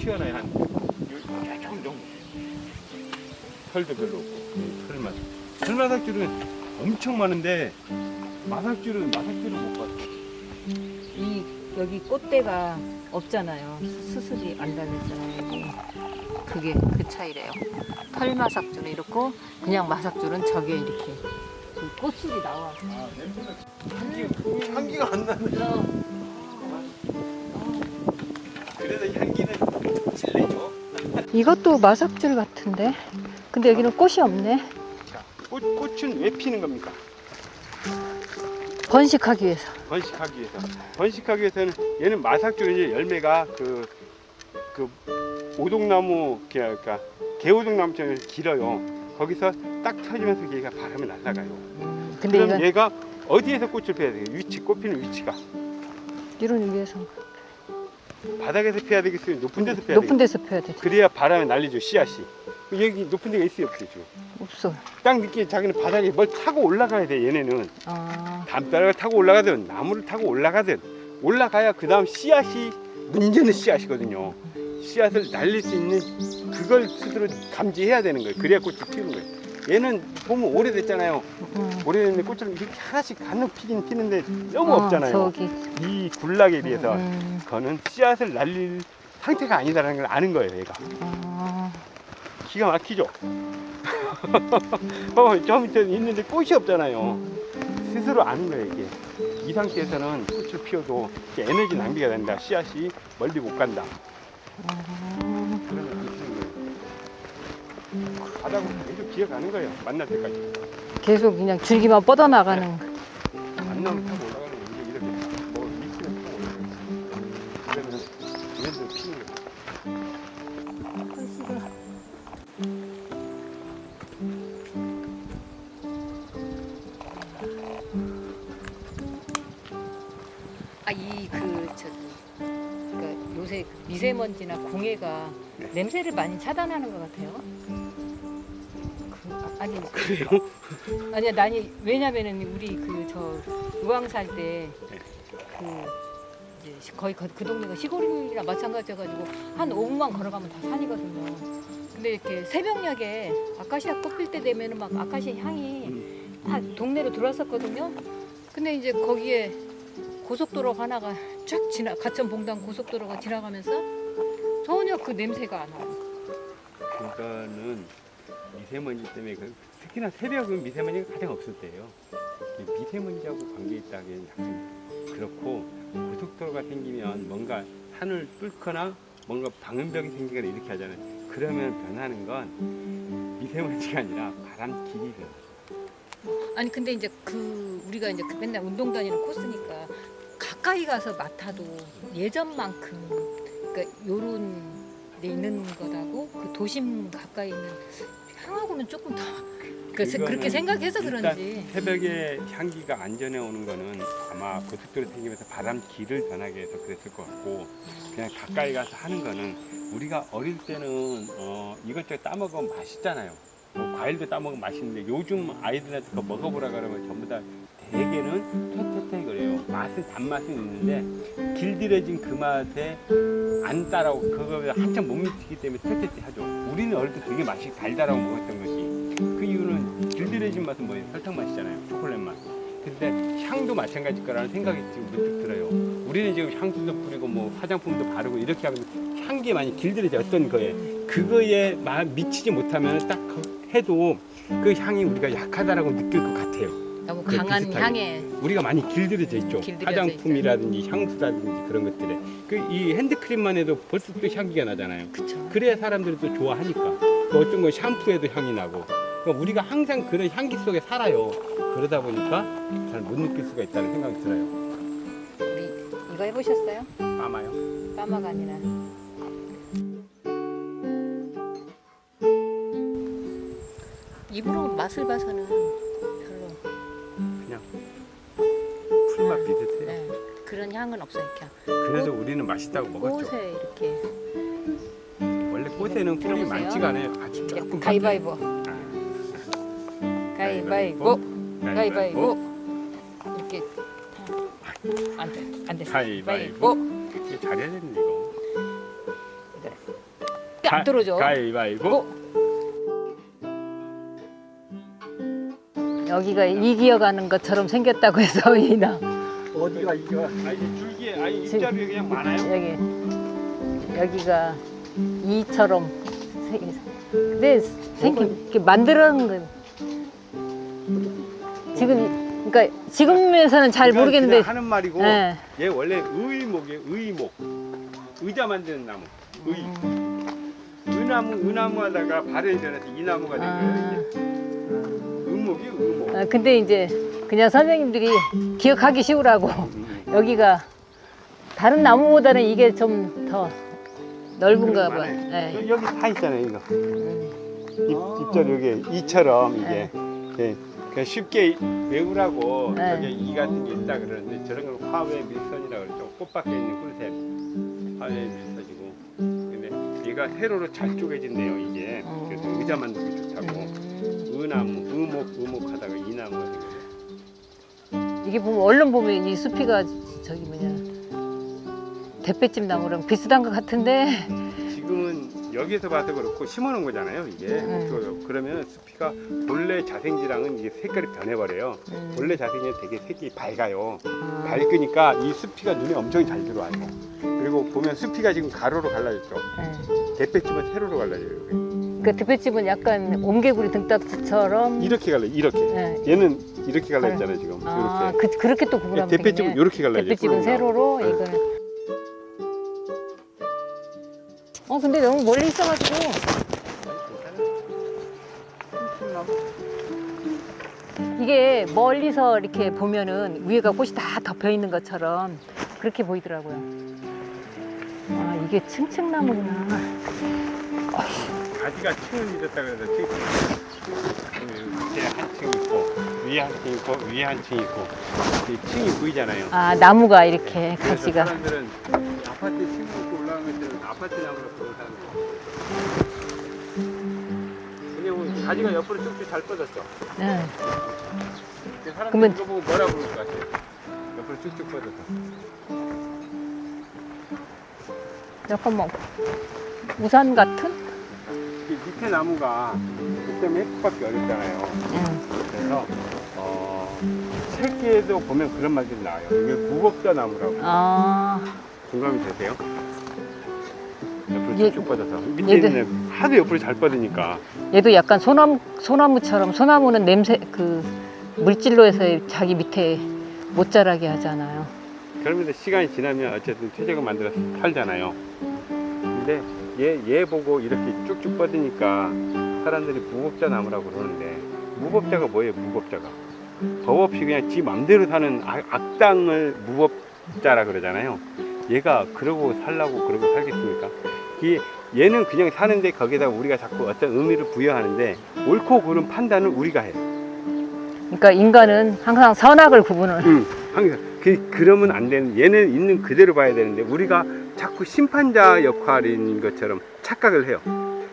튀어나요. 한 조금 정도. 털도 별로 없고 털마삭줄은 엄청 많은데 마삭줄은 못 봤어. 이 여기 꽃대가 없잖아요. 수술이 안 달렸잖아요. 여기. 그게 그 차이래요. 털마삭줄은 이렇고 그냥 마삭줄은 저게 이렇게 그 꽃술이 나와. 아, 냄새가 향기가 안 나네. 그래서 향기는 실내죠. 이것도 마삭줄 같은데. 근데 여기는 꽃이 없네. 자, 꽃은 왜 피는 겁니까? 번식하기 위해서. 번식하기 위해서는 얘는 마삭줄 이제 열매가 그 오동나무 그러니까 개오동나무처럼 길어요. 거기서 딱 터지면서 얘가 바람에 날아가요. 근데 그럼 이건 얘가 어디에서 꽃을 피워야 돼요? 꽃 피는 위치가 이런 위에서 바닥에서 피워야 되겠어요? 높은 데서 피워야 높은 되겠어요? 데서 펴야 되죠. 그래야 바람에 날리죠, 씨앗이. 여기 높은 데가 있어요, 없어요? 지금? 없어. 딱 느끼 자기는 바닥에 뭘 타고 올라가야 돼. 얘네는 아, 담벼락을 타고 올라가든 나무를 타고 올라가든 올라가야 그 다음 씨앗이 문제는 씨앗이거든요. 씨앗을 날릴 수 있는 그걸 스스로 감지해야 되는 거예요. 그래야 꽃이 피우는 거예요. 얘는 보면 오래됐잖아요. 오래됐는데 꽃을 이렇게 하나씩 간혹 피긴 피는데 너무 없잖아요. 저기. 이 굴락에 비해서 그거는 씨앗을 날릴 상태가 아니다라는 걸 아는 거예요. 얘가 기가 막히죠. 좀 있는데 꽃이 없잖아요. 스스로 아는 거예요. 이게 이 상태에서는 꽃을 피워도 에너지 낭비가 된다. 씨앗이 멀리 못 간다. 그러면 안 피는 거예요. 바닥으로 계속 기어가는 거예요. 만날 때까지. 계속 그냥 줄기만 뻗어나가는. 만나면 타고 올라가는 거 이렇게 뭐 미치면 타고 올라가는 거예요. 그러면 얘네들 피는 거예요. 그러니까 요새 미세먼지나 공해가 냄새를 많이 차단하는 것 같아요. 그래요? 아니야, 나니 왜냐면은 우리 저 의왕 살 때 이제 거의 그 동네가 시골이랑 마찬가지여가지고 한 5분만 걸어가면 다 산이거든요. 근데 이렇게 새벽녘에 아카시아 꽃 필 때 되면은 막 아카시아 향이 다 동네로 들어왔었거든요. 근데 이제 거기에 고속도로 하나가 쫙 가천봉당 고속도로가 지나가면서 전혀 그 냄새가 안 와요. 그거는 미세먼지 때문에 특히나 새벽은 미세먼지가 가장 없을 때예요. 미세먼지하고 관계 있다기엔 약간 그렇고 고속도로가 생기면 뭔가 산을 뚫거나 뭔가 방음벽이 생기거나 이렇게 하잖아요. 그러면 변하는 건 미세먼지가 아니라 바람 길이 변해요. 아니 근데 이제 우리가 이제 맨날 운동 다니는 코스니까 가까이 가서 맡아도 예전만큼 그러니까 요런 데 있는 거다고 그 도심 가까이 있는 향하고는 조금 더 그렇게 생각해서 그런지. 새벽에 향기가 안전해 오는 거는 아마 고속도로 생기면서 바람 길을 변하게 해서 그랬을 것 같고 그냥 가까이 가서 하는 거는 우리가 어릴 때는 이것저것 따먹으면 맛있잖아요. 뭐 과일도 따먹으면 맛있는데 요즘 아이들한테 그거 먹어보라 그러면 전부 다 대개는 퇴퇴퇴 그래요. 맛은 단맛은 있는데 길들여진 그 맛에 안 따라오고 그거에 한참 못 미치기 때문에 퇴퇴퇴 하죠. 우리는 어릴 때 되게 맛이 달달하고 먹었던 것이 그 이유는 길들여진 맛은 뭐예요? 설탕 맛이잖아요. 초콜릿 맛. 근데 향도 마찬가지일 거라는 생각이 지금 문득 들어요. 우리는 지금 향수도 뿌리고 뭐 화장품도 바르고 이렇게 하면 향기에 많이 길들여져 어떤 거에 그거에 미치지 못하면 딱 해도 그 향이 우리가 약하다라고 느낄 것 같아요. 너무 강한 비슷하게. 향에 우리가 많이 길들여져 있죠. 길들여져 화장품이라든지 향수라든지 그런 것들에 이 핸드크림만 해도 벌써 또 향기가 나잖아요. 그쵸. 그래야 사람들이 또 좋아하니까. 또 어떤 건 샴푸에도 향이 나고. 그러니까 우리가 항상 그런 향기 속에 살아요. 그러다 보니까 잘 못 느낄 수가 있다는 생각이 들어요. 우리 이거 해보셨어요? 아마요? 까마가 아니라 입으로 맛을 봐서는 별로 그냥 풀맛 비슷해요. 네, 그런 향은 없어요. 그래서 우리는 맛있다고 먹었죠. 꽃에 이렇게 원래 꽃에는 꿀이 들어보세요. 많지가 않아요. 아주 조금. 가위바위보 가위바위보 가위바위보 이렇게 안 됐어. 가위바위보. 이거 잘해야 되는데 이거. 네. 안 떨어져. 가위바위보. 여기가 이기어가는 것처럼 생겼다고 해서 이나. 어디가 이거? 아니 줄기에 아니 입자리 그냥 많아요. 여기가 이처럼 근데 이렇게 만들어놓은 건 지금 그러니까 지금에서는 잘 모르겠는데 그냥 하는 말이고 예. 얘 원래 의목이에요. 의목. 의자 만드는 나무. 의. 은나무 하다가 발현이 되어서 이 나무가 된 거예요. 이제. 의목이 의목. 근데 이제 그냥 선생님들이 기억하기 쉬우라고 여기가 다른 나무보다는 이게 좀 더 넓은가 봐. 예. 여기 다 있잖아요, 이거. 입자리 여기 이처럼 이게 예. 그냥 쉽게 외우라고 네. 저게 이 같은 게 있다 그러는데 저런 걸 화훼 밀선이라고 그러죠. 꽃밖에 있는 꿀샘 화훼 밀선이고. 근데 얘가 세로로 잘 쪼개진대요, 이게. 그래서 의자 만들기 좋다고. 의나무, 의목하다가 이 나무가 생겨요. 이게 보면 얼른 보면 이 숲이가 저기 뭐냐 대패집 나무랑 비슷한 것 같은데 지금은 여기에서 봐서 그렇고 심어놓은 거잖아요, 이게. 그러면 숲이가 본래 자생지랑은 이게 색깔이 변해버려요. 본래 자생이 되게 색이 밝아요. 밝으니까 이 숲이가 눈에 엄청 잘 들어와요. 그리고 보면 숲이가 지금 가로로 갈라졌죠. 대패집은 세로로 갈라져요. 여기. 그 대패집은 약간 옴개구리 등딱지처럼 이렇게 갈라, 이렇게. 얘는 이렇게 갈라졌잖아요, 지금. 이렇게. 그렇게 또 구분하면 대패집은 되겠네. 이렇게 갈라져요. 대패집은 세로로 이거는. 근데 너무 멀리 있어가지고 이게 멀리서 이렇게 보면은 위에가 꽃이 다 덮여 있는 것처럼 그렇게 보이더라고요. 아, 이게 층층나무구나. 가지가 층을 잃었다 그래서 밑에 한 층 있고 위에 한 층 있고 위에 한 층 있고 이 층이 보이잖아요. 아, 나무가 이렇게 그래서 가지가. 사람들은 아파트 층 먹고 올라가는 것들은 아파트 나무로 보는 사람들. 왜냐면 가지가 옆으로 쭉쭉 잘 뻗었죠. 네. 사람들 그러면- 이거 보고 뭐라 부를 것 같아요? 옆으로 쭉쭉 뻗어서. 약간 뭐 우산 같은? 이 밑에 나무가 그 때문에 햇빛밖에 어렵잖아요. 그래서 책에도 보면 그런 말들이 나와요. 이게 무법자 나무라고. 아, 공감이 되세요? 옆으로 얘- 쭉쭉 뻗어서 밑에 얘도- 있는 하도 옆으로 잘 뻗으니까 얘도 약간 소나무처럼 소나무는 냄새 그 물질로 해서 자기 밑에 못 자라게 하잖아요. 그러면서 시간이 지나면 어쨌든 퇴적을 만들어서 살잖아요. 근데 얘 보고 이렇게 쭉쭉 뻗으니까 사람들이 무법자 나무라고 그러는데 무법자가 뭐예요? 무법자가 법 없이 그냥 지 맘대로 사는 악당을 무법자라 그러잖아요. 얘가 그러고 살라고 그러고 살겠습니까? 얘는 그냥 사는데 거기다 우리가 자꾸 어떤 의미를 부여하는데 옳고 그른 판단을 우리가 해요. 그러니까 인간은 항상 선악을 구분을. 항상 그러면 안 되는, 얘는 있는 그대로 봐야 되는데 우리가 자꾸 심판자 역할인 것처럼 착각을 해요.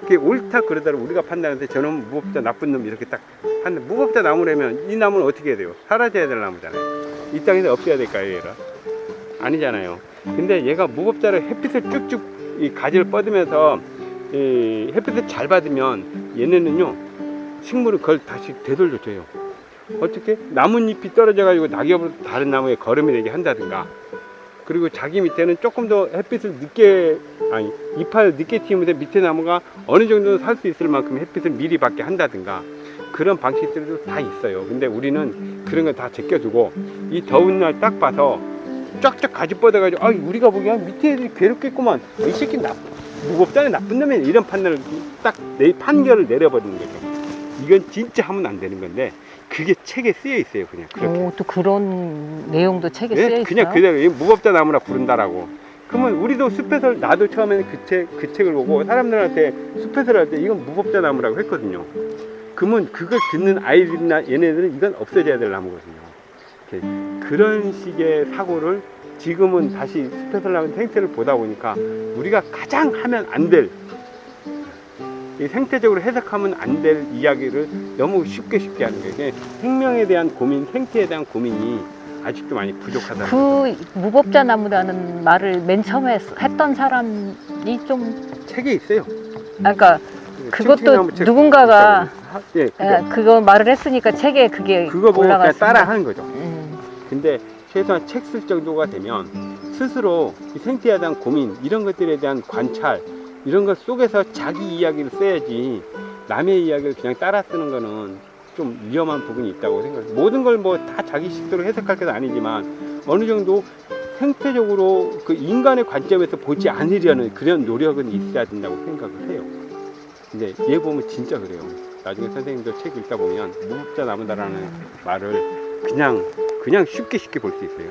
그게 옳다 그러다가 우리가 판단하는데 저놈 무법자 나쁜 놈 이렇게 딱 한다. 무법자 나무라면 이 나무는 어떻게 해야 돼요? 사라져야 될 나무잖아요. 이 땅에서 없애야 될까요, 얘가? 아니잖아요. 근데 얘가 무법자를 햇빛을 쭉쭉 이 가지를 뻗으면서 이 햇빛을 잘 받으면 얘네는요 식물을 그걸 다시 되돌려줘요. 어떻게? 나뭇잎이 떨어져가지고 낙엽으로 다른 나무에 거름이 되게 한다든가, 그리고 자기 밑에는 조금 더 햇빛을 늦게, 아니 잎을 늦게 틔우면서 밑에 나무가 어느 정도 살 수 있을 만큼 햇빛을 미리 받게 한다든가, 그런 방식들도 다 있어요. 근데 우리는 그런 거 다 제껴두고 이 더운 날 딱 봐서 쫙쫙 가지 뻗어가지고 우리가 보기엔 밑에 애들이 괴롭겠구만, 이 새끼 무법자네, 나쁜 놈이네, 이런 판단을 딱 내 판결을 내려버리는 거죠. 이건 진짜 하면 안 되는 건데 그게 책에 쓰여 있어요. 그냥 그렇게. 또 그런 내용도 책에 쓰여 있어요. 그냥 그대로 이 무법자 나무라 부른다라고. 그러면 우리도 숲에서, 나도 처음에는 그 책을 보고 사람들한테 숲에서 할 때 이건 무법자 나무라고 했거든요. 그러면 그걸 듣는 아이들이나 얘네들은 이건 없어져야 될 나무거든요. 이렇게 그런 식의 사고를 지금은 다시 숲에서 나온 생태를 보다 보니까 우리가 가장 하면 안 될, 이 생태적으로 해석하면 안 될 이야기를 너무 쉽게 하는 거예요. 이게 생명에 대한 고민, 생태에 대한 고민이 아직도 많이 부족하다. 그 무법자 나무라는 말을 맨 처음에 했던 사람이 좀 책에 있어요. 그러니까 그것도 칭칭나무 책 누군가가 예, 그죠. 그거 말을 했으니까 책에 그게 그거 보고 그냥 올라갔습니다. 따라 하는 거죠. 음. 근데 최소한 책 쓸 정도가 되면 스스로 이 생태에 대한 고민, 이런 것들에 대한 관찰, 이런 것 속에서 자기 이야기를 써야지 남의 이야기를 그냥 따라 쓰는 거는 좀 위험한 부분이 있다고 생각해요. 모든 걸 뭐 다 자기 식대로 해석할 건 아니지만 어느 정도 생태적으로 그 인간의 관점에서 보지 않으려는 그런 노력은 있어야 된다고 생각을 해요. 근데 얘 보면 진짜 그래요. 나중에 선생님도 책 읽다 보면 무법자 나무다라는 말을 그냥 쉽게 볼 수 있어요.